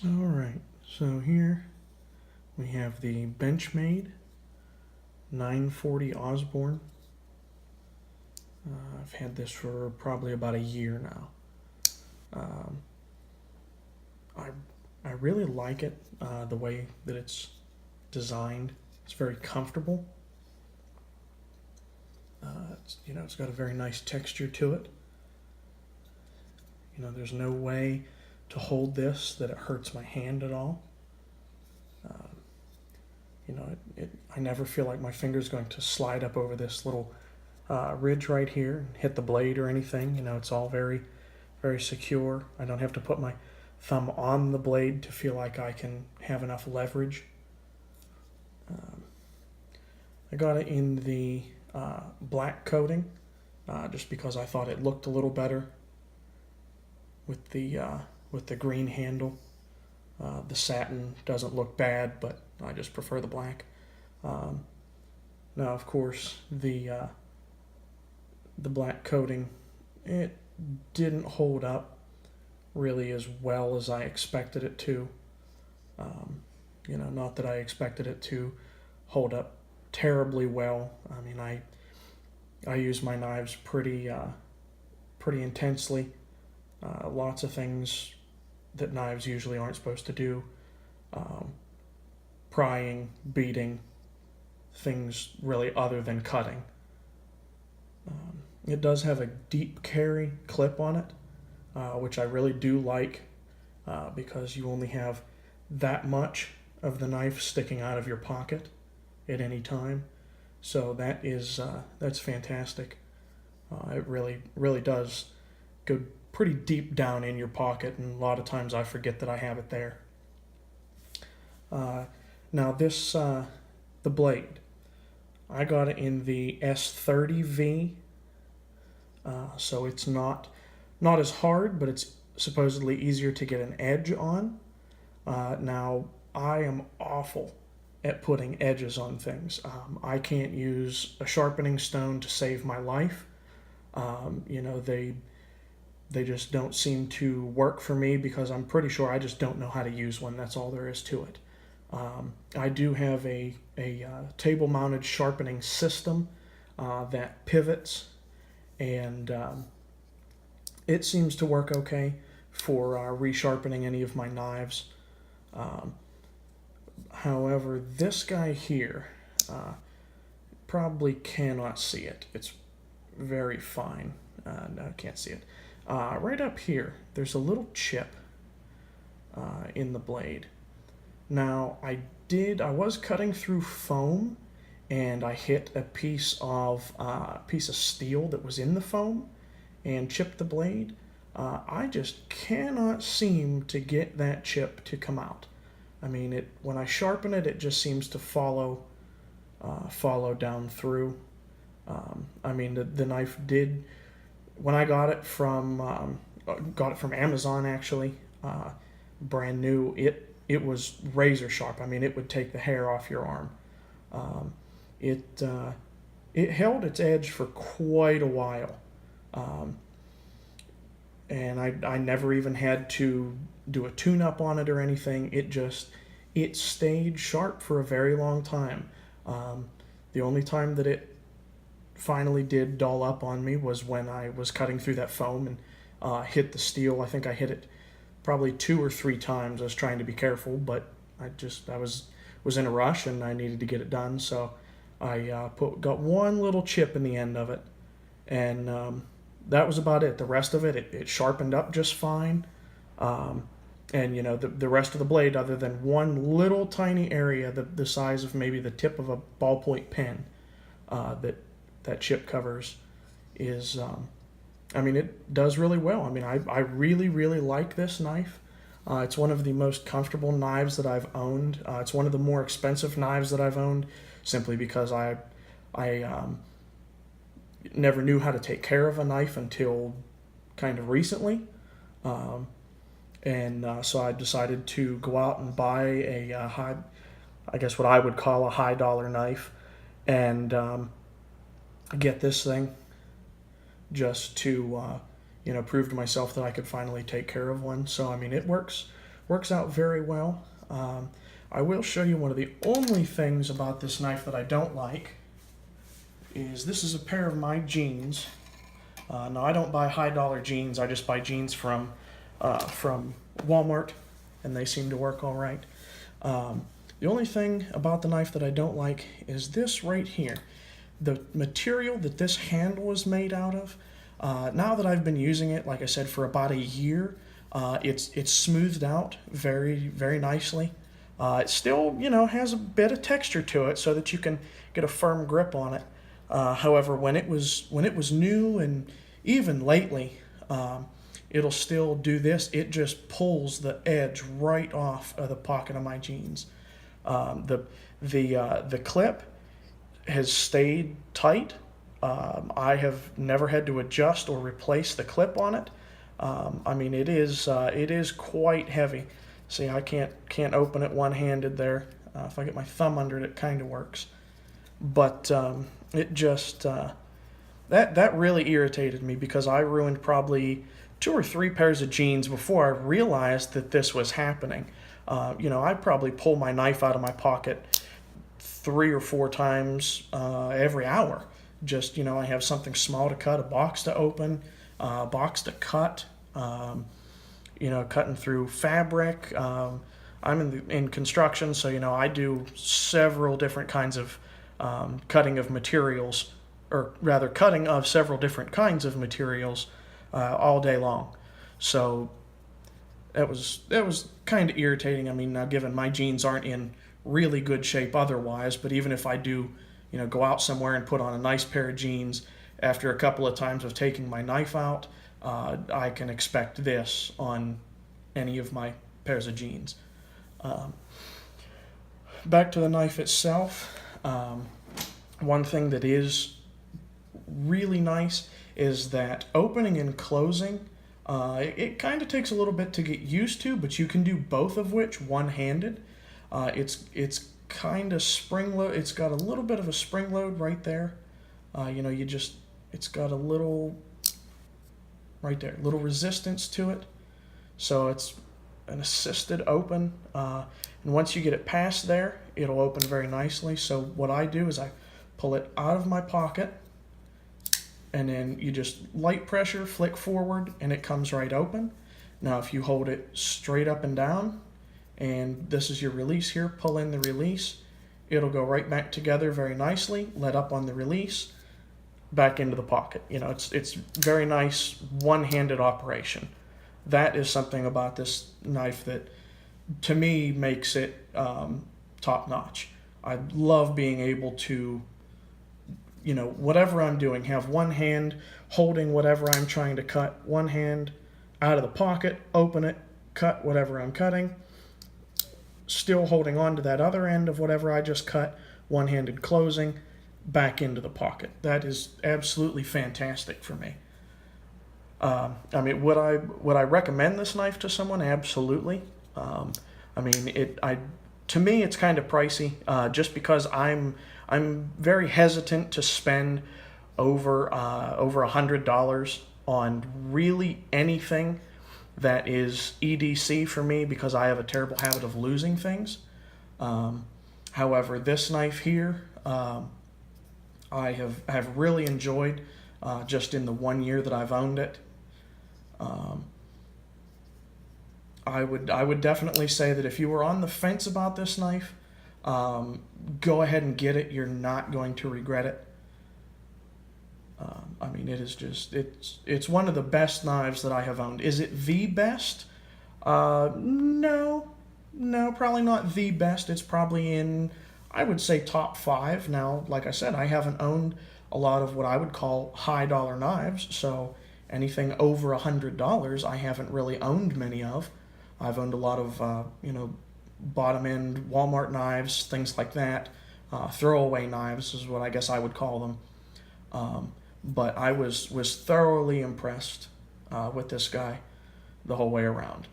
Alright, so here we have the Benchmade 940 Osborne. I've had this for probably about a year now. Um, I, I really like it, the way that it's designed. It's very comfortable. It's got a very nice texture to it. There's no way to hold this that it hurts my hand at all. Um, I never feel like my finger's going to slide up over this little ridge right here and hit the blade or anything. It's all very, very secure. I don't have to put my thumb on the blade to feel like I can have enough leverage. Um, I got it in the black coating just because I thought it looked a little better with the green handle. The satin doesn't look bad, but I just prefer the black. Um, Now, of course, the black coating, it didn't hold up really as well as I expected it to. Not that I expected it to hold up terribly well. I mean, I use my knives pretty intensely. Lots of things that knives usually aren't supposed to do. Um, Prying, beating, things really other than cutting. It does have a deep carry clip on it, which I really do like because you only have that much of the knife sticking out of your pocket at any time. So that's fantastic. It really does go pretty deep down in your pocket, and a lot of times I forget that I have it there. Uh, Now the blade, I got it in the S30V, so it's not as hard, but it's supposedly easier to get an edge on. Now I am awful at putting edges on things. I can't use a sharpening stone to save my life. They just don't seem to work for me because I'm pretty sure I just don't know how to use one. That's all there is to it. I do have a table mounted sharpening system that pivots, and it seems to work okay for resharpening any of my knives. Um, However, this guy here probably cannot see it. It's very fine. No, I can't see it. Right up here, there's a little chip in the blade. Now, I was cutting through foam, and I hit a piece of steel that was in the foam, and chipped the blade. I just cannot seem to get that chip to come out. I mean, when I sharpen it, it just seems to follow down through. I mean, the knife did when I got it from Amazon actually, brand new. It was razor sharp. I mean, it would take the hair off your arm. Um, it it held its edge for quite a while, um, and I never even had to do a tune up on it or anything. It stayed sharp for a very long time. Um, the only time that it finally did dull up on me was when I was cutting through that foam and hit the steel. I think I hit it probably 2 or 3 times. I was trying to be careful, but I was in a rush and I needed to get it done. So I got one little chip in the end of it, and that was about it. The rest of it sharpened up just fine. Um, and the rest of the blade, other than one little tiny area the size of maybe the tip of a ballpoint pen, that chip covers, is I mean, it does really well. I mean, I really, really like this knife. It's one of the most comfortable knives that I've owned. It's one of the more expensive knives that I've owned, simply because I never knew how to take care of a knife until kind of recently. Um, and so I decided to go out and buy a I guess what I would call a high dollar knife, and get this thing just to prove to myself that I could finally take care of one. So I mean, it works works out very well. I will show you one of the only things about this knife that I don't like is this is a pair of my jeans. Now I don't buy high dollar jeans, I just buy jeans from Walmart, and they seem to work all right. The only thing about the knife that I don't like is this right here. The material that this handle is made out of, now that I've been using it, like I said, for about a year, it's smoothed out very, very nicely. It still, has a bit of texture to it so that you can get a firm grip on it. However, when it was new and even lately, it'll still do this. It just pulls the edge right off of the pocket of my jeans. The clip has stayed tight. I have never had to adjust or replace the clip on it. I mean, it is quite heavy. See, I can't open it one-handed there. If I get my thumb under it, it kind of works. But it just that really irritated me because I ruined probably 2 or 3 pairs of jeans before I realized that this was happening. I probably pull my knife out of my pocket 3 or 4 times every hour. Just, I have something small to cut, a box to open, a box to cut, cutting through fabric. I'm in construction, so, I do several different kinds of cutting of materials, or rather cutting of several different kinds of materials all day long. So that was kind of irritating. I mean, now given my jeans aren't in really good shape otherwise, but even if I do, go out somewhere and put on a nice pair of jeans, after a couple of times of taking my knife out, I can expect this on any of my pairs of jeans. Back to the knife itself. One thing that is really nice is that opening and closing, it kind of takes a little bit to get used to, but you can do both of which one-handed. It's kind of spring load. It's got a little bit of a spring load right there. It's got a little right there, little resistance to it. So it's an assisted open. And once you get it past there, it'll open very nicely. So what I do is I pull it out of my pocket, and then you just light pressure, flick forward, and it comes right open. Now if you hold it straight up and down, and this is your release here, pull in the release, it'll go right back together very nicely, let up on the release, back into the pocket. It's very nice one-handed operation. That is something about this knife that, to me, makes it top-notch. I love being able to, whatever I'm doing, have one hand holding whatever I'm trying to cut, one hand out of the pocket, open it, cut whatever I'm cutting, still holding on to that other end of whatever I just cut, one-handed closing, back into the pocket. That is absolutely fantastic for me. Would I recommend this knife to someone? Absolutely. To me, it's kind of pricey, just because I'm very hesitant to spend over $100 on really anything that is EDC for me, because I have a terrible habit of losing things. However, this knife here, I have really enjoyed just in the 1 year that I've owned it. I would definitely say that if you were on the fence about this knife, go ahead and get it. You're not going to regret it. It is just, it's one of the best knives that I have owned. Is it the best? No, probably not the best. It's probably in, I would say, top 5. Now, like I said, I haven't owned a lot of what I would call high dollar knives, so anything over $100 I haven't really owned many of. I've owned a lot of bottom end Walmart knives, things like that. Throwaway knives is what I guess I would call them. But I was thoroughly impressed with this guy the whole way around.